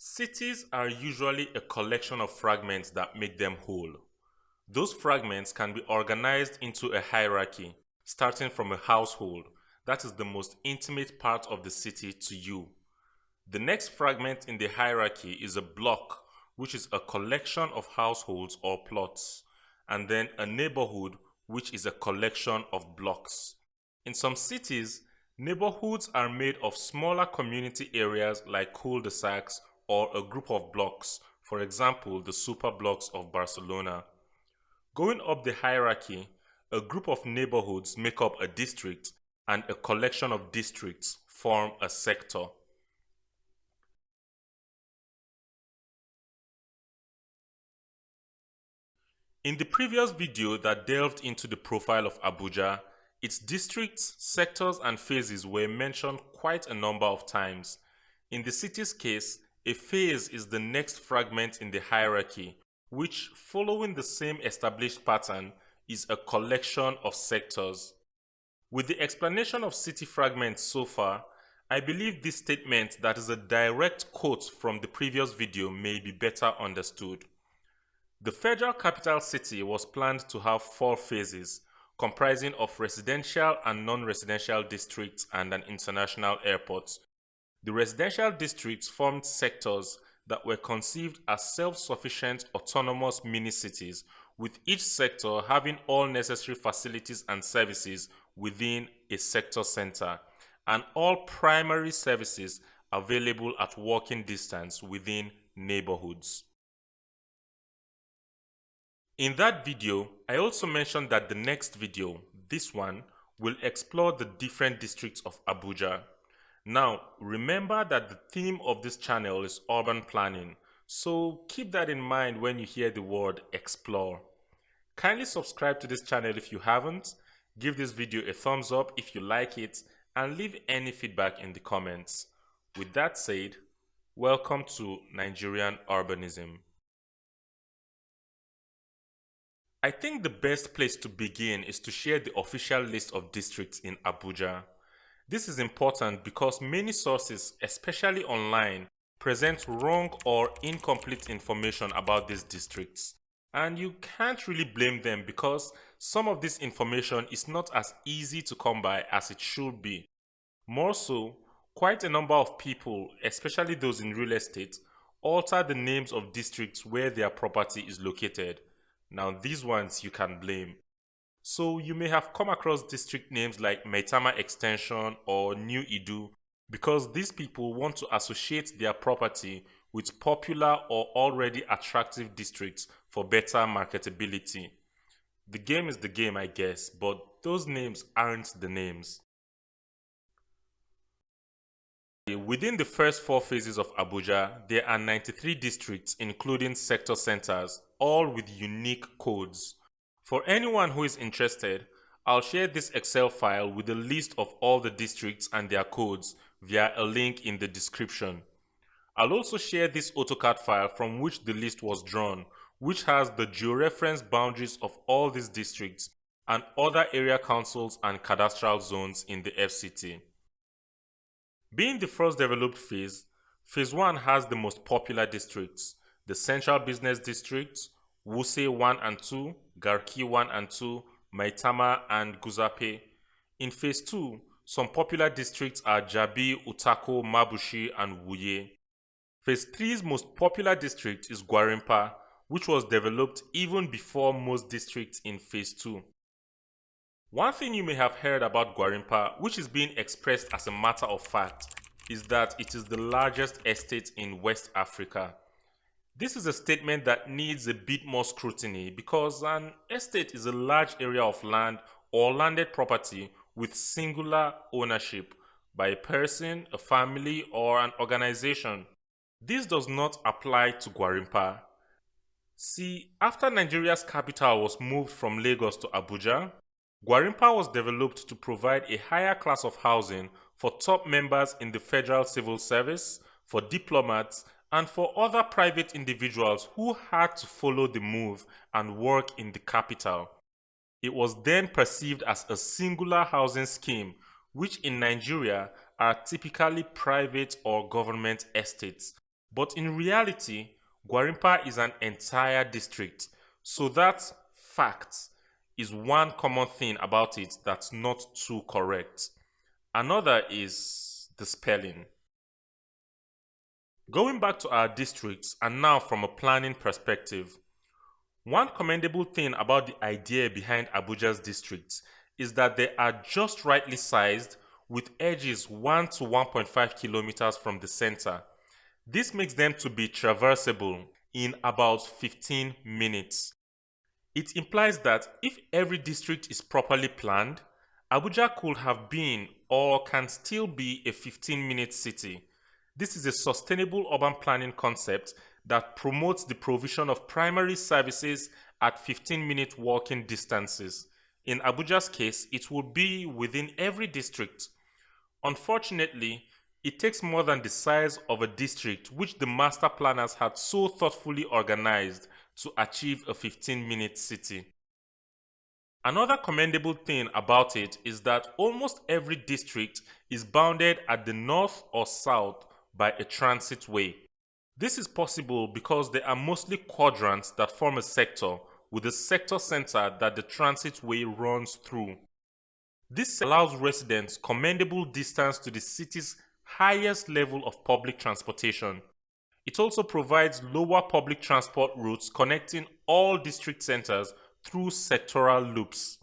Cities are usually a collection of fragments that make them whole. Those fragments can be organized into a hierarchy, starting from a household, that is the most intimate part of the city to you. The next fragment in the hierarchy is a block, which is a collection of households or plots, and then a neighborhood, which is a collection of blocks. In some cities, neighborhoods are made of smaller community areas like cul-de-sacs or a group of blocks, for example, the super blocks of Barcelona. Going up the hierarchy, a group of neighborhoods make up a district, and a collection of districts form a sector. In the previous video that delved into the profile of Abuja, its districts, sectors, and phases were mentioned quite a number of times. In the city's case, a phase is the next fragment in the hierarchy, which, following the same established pattern, is a collection of sectors. With the explanation of city fragments so far, I believe this statement that is a direct quote from the previous video may be better understood. The federal capital city was planned to have 4 phases, comprising of residential and non-residential districts and an international airport. The residential districts formed sectors that were conceived as self-sufficient autonomous mini-cities, with each sector having all necessary facilities and services within a sector center, and all primary services available at walking distance within neighborhoods. In that video, I also mentioned that the next video, this one, will explore the different districts of Abuja. Now, remember that the theme of this channel is urban planning, so keep that in mind when you hear the word explore. Kindly subscribe to this channel if you haven't, give this video a thumbs up if you like it, and leave any feedback in the comments. With that said, welcome to Nigerian urbanism. I think the best place to begin is to share the official list of districts in Abuja. This is important because many sources, especially online, present wrong or incomplete information about these districts. And you can't really blame them because some of this information is not as easy to come by as it should be. More so, quite a number of people, especially those in real estate, alter the names of districts where their property is located. Now these ones you can blame. So you may have come across district names like Maitama Extension or New Idu because these people want to associate their property with popular or already attractive districts for better marketability. The game is the game, I guess, but those names aren't the names. Within the first 4 phases of Abuja, there are 93 districts including sector centers, all with unique codes. For anyone who is interested, I'll share this Excel file with a list of all the districts and their codes via a link in the description. I'll also share this AutoCAD file from which the list was drawn, which has the georeference boundaries of all these districts and other area councils and cadastral zones in the FCT. Being the first developed phase, Phase 1 has the most popular districts: the Central Business District, Wuse 1 and 2, Garki 1 and 2, Maitama, and Guzape. In Phase 2, some popular districts are Jabi, Utako, Mabushi, and Wuye. Phase 3's most popular district is Gwarinpa, which was developed even before most districts in Phase 2. One thing you may have heard about Gwarinpa, which is being expressed as a matter of fact, is that it is the largest estate in West Africa. This is a statement that needs a bit more scrutiny because an estate is a large area of land or landed property with singular ownership by a person, a family, or an organization. This does not apply to Gwarinpa. See, after Nigeria's capital was moved from Lagos to Abuja, Gwarinpa was developed to provide a higher class of housing for top members in the federal civil service, for diplomats, and for other private individuals who had to follow the move and work in the capital. It was then perceived as a singular housing scheme, which in Nigeria are typically private or government estates, But in reality, Gwarinpa is an entire district. So that fact is one common thing about it that's not too correct. Another is the spelling. Going back to our districts and now from a planning perspective, one commendable thing about the idea behind Abuja's districts is that they are just rightly sized with edges 1 to 1.5 kilometers from the center. This makes them to be traversable in about 15 minutes. It implies that if every district is properly planned, Abuja could have been or can still be a 15-minute city. This is a sustainable urban planning concept that promotes the provision of primary services at 15-minute walking distances. In Abuja's case, it will be within every district. Unfortunately, it takes more than the size of a district which the master planners had so thoughtfully organized to achieve a 15-minute city. Another commendable thing about it is that almost every district is bounded at the north or south by a transit way. This is possible because there are mostly quadrants that form a sector with a sector center that the transit way runs through. This allows residents commendable distance to the city's highest level of public transportation. It also provides lower public transport routes connecting all district centers through sectoral loops.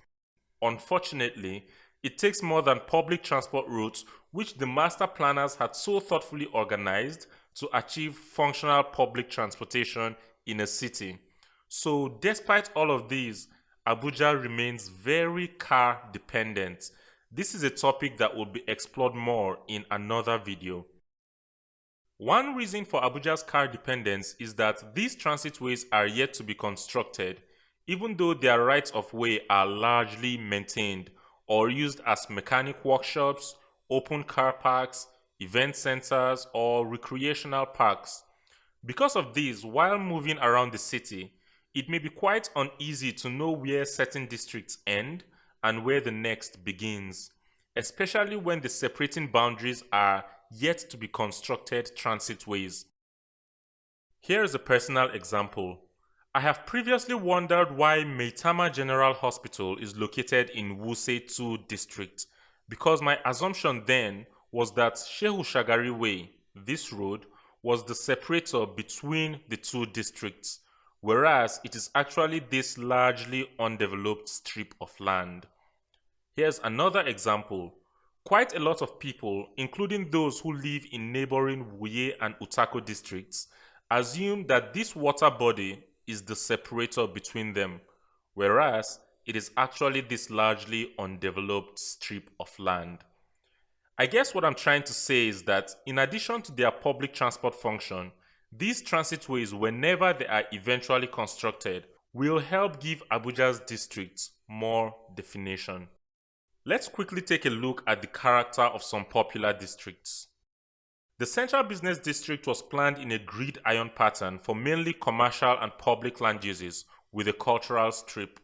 Unfortunately, it takes more than public transport routes which the master planners had so thoughtfully organized to achieve functional public transportation in a city. So despite all of these, Abuja remains very car dependent. This is a topic that will be explored more in another video. One reason for Abuja's car dependence is that these transitways are yet to be constructed, even though their rights of way are largely maintained or used as mechanic workshops, open car parks, event centers, or recreational parks. Because of this, while moving around the city, it may be quite uneasy to know where certain districts end and where the next begins, especially when the separating boundaries are yet to be constructed transitways. Here is a personal example. I have previously wondered why Maitama General Hospital is located in Wuse 2 district, because my assumption then was that Shehu Shagari Way, this road, was the separator between the two districts, whereas it is actually this largely undeveloped strip of land. Here's another example. Quite a lot of people, including those who live in neighboring Wuye and Utako districts, assume that this water body is the separator between them, whereas it is actually this largely undeveloped strip of land. I guess what I'm trying to say is that in addition to their public transport function, these transitways, whenever they are eventually constructed, will help give Abuja's districts more definition. Let's quickly take a look at the character of some popular districts. The Central Business District was planned in a grid iron pattern for mainly commercial and public land uses with a cultural strip.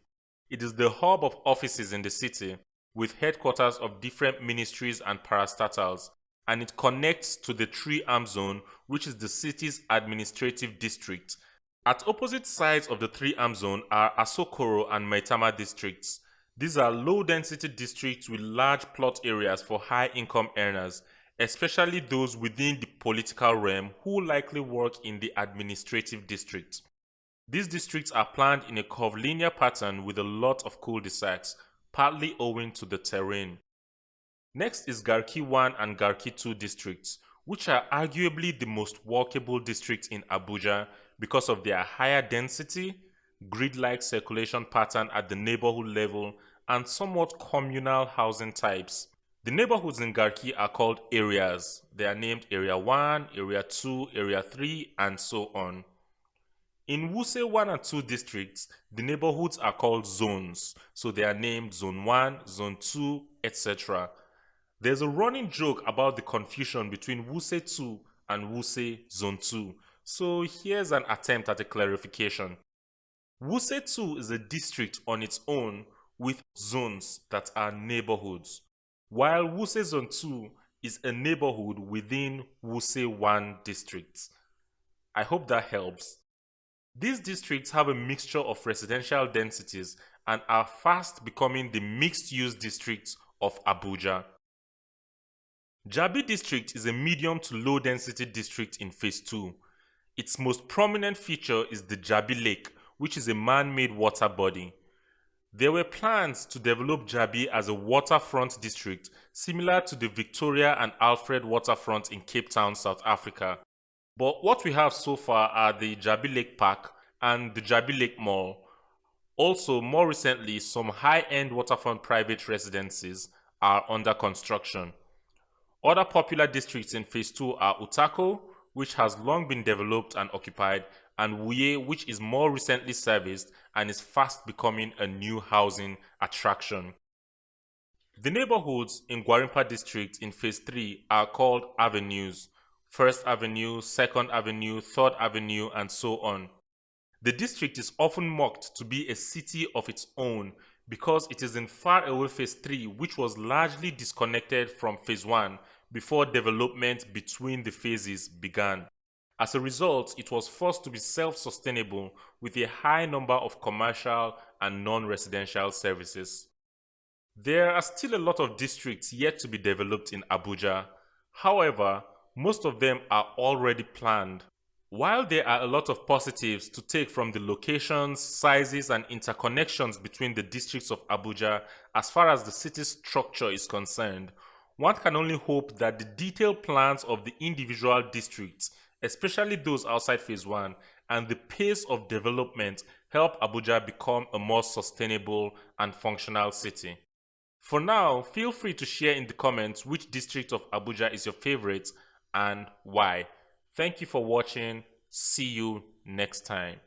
It is the hub of offices in the city with headquarters of different ministries and parastatals, and it connects to the Three Arm Zone, which is the city's administrative district. At opposite sides of the Three Arm Zone are Asokoro and Maitama districts. These are low-density districts with large plot areas for high-income earners, especially those within the political realm who likely work in the administrative district. These districts are planned in a curvilinear pattern with a lot of cul-de-sacs, partly owing to the terrain. Next is Garki 1 and Garki 2 districts, which are arguably the most walkable districts in Abuja because of their higher density, grid-like circulation pattern at the neighborhood level, and somewhat communal housing types. The neighborhoods in Garki are called areas. They are named Area 1, Area 2, Area 3, and so on. In Wuse 1 and 2 districts, the neighborhoods are called zones, so they are named Zone 1, Zone 2, etc. There's a running joke about the confusion between Wuse 2 and Wuse Zone 2, so here's an attempt at a clarification. Wuse 2 is a district on its own with zones that are neighborhoods, while Wuse Zone 2 is a neighborhood within Wuse 1 district. I hope that helps. These districts have a mixture of residential densities and are fast becoming the mixed-use districts of Abuja. Jabi district is a medium to low density district in phase 2. Its most prominent feature is the Jabi Lake, which is a man-made water body. There were plans to develop Jabi as a waterfront district similar to the Victoria and Alfred waterfront in Cape Town, South Africa. But what we have so far are the Jabi Lake Park and the Jabi Lake Mall. Also, more recently, some high-end waterfront private residences are under construction. Other popular districts in phase 2 are Utako, which has long been developed and occupied, and Wuye, which is more recently serviced and is fast becoming a new housing attraction. The neighborhoods in Gwarinpa district in phase 3 are called avenues: First Avenue, Second Avenue, Third Avenue, and so on. The district is often mocked to be a city of its own because it is in faraway phase 3, which was largely disconnected from phase 1 before development between the phases began. As a result, it was forced to be self-sustainable with a high number of commercial and non-residential services. There are still a lot of districts yet to be developed in Abuja. However, most of them are already planned. While there are a lot of positives to take from the locations, sizes, and interconnections between the districts of Abuja as far as the city's structure is concerned, one can only hope that the detailed plans of the individual districts, especially those outside phase 1, and the pace of development help Abuja become a more sustainable and functional city. For now, feel free to share in the comments which district of Abuja is your favorite and why. Thank you for watching. See you next time.